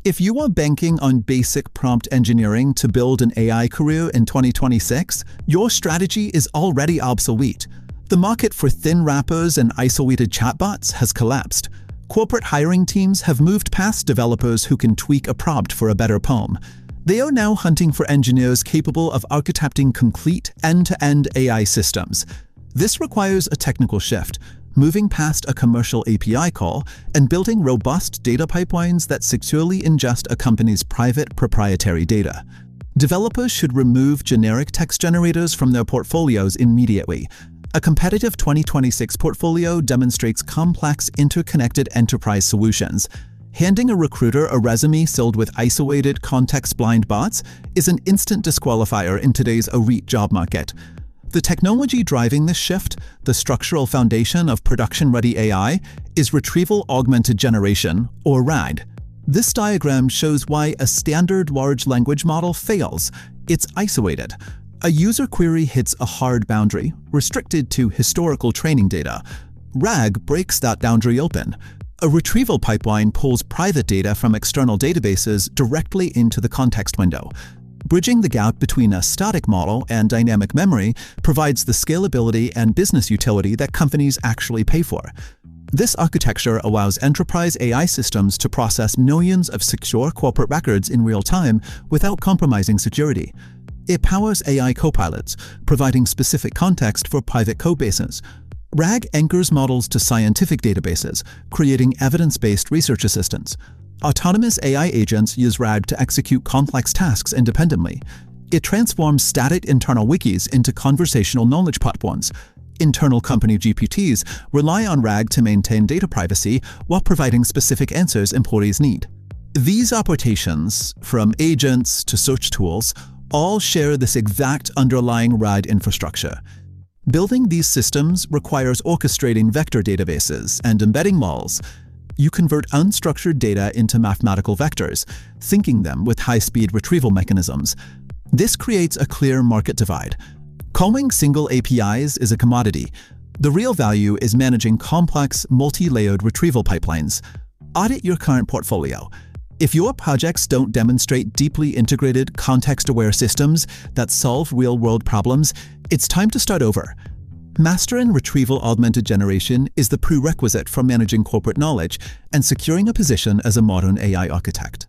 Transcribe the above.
If you are banking on basic prompt engineering to build an AI career in 2026, your strategy is already obsolete. The market for thin wrappers and isolated chatbots has collapsed. Corporate hiring teams have moved past developers who can tweak a prompt for a better poem. They are now hunting for engineers capable of architecting complete end-to-end AI systems. This requires a technical shift, moving past a commercial API call and building robust data pipelines that securely ingest a company's private proprietary data. Developers should remove generic text generators from their portfolios immediately. A competitive 2026 portfolio demonstrates complex, interconnected enterprise solutions. Handing a recruiter a resume filled with isolated, context-blind bots is an instant disqualifier in today's elite job market. The technology driving this shift, the structural foundation of production-ready AI, is Retrieval-Augmented Generation, or RAG. This diagram shows why a standard large language model fails. It's isolated. A user query hits a hard boundary, restricted to historical training data. RAG breaks that boundary open. A retrieval pipeline pulls private data from external databases directly into the context window. Bridging the gap between a static model and dynamic memory provides the scalability and business utility that companies actually pay for. This architecture allows enterprise AI systems to process millions of secure corporate records in real time without compromising security. It powers AI copilots, providing specific context for private codebases. RAG anchors models to scientific databases, creating evidence-based research assistants. Autonomous AI agents use RAG to execute complex tasks independently. It transforms static internal wikis into conversational knowledge platforms. Internal company GPTs rely on RAG to maintain data privacy while providing specific answers employees need. These applications, from agents to search tools, all share this exact underlying RAG infrastructure. Building these systems requires orchestrating vector databases and embedding models. You convert unstructured data into mathematical vectors, syncing them with high-speed retrieval mechanisms. This creates a clear market divide. Calling single APIs is a commodity. The real value is managing complex, multi-layered retrieval pipelines. Audit your current portfolio. If your projects don't demonstrate deeply integrated, context-aware systems that solve real-world problems, it's time to start over. Mastering Retrieval-Augmented Generation is the prerequisite for managing corporate knowledge and securing a position as a modern AI architect.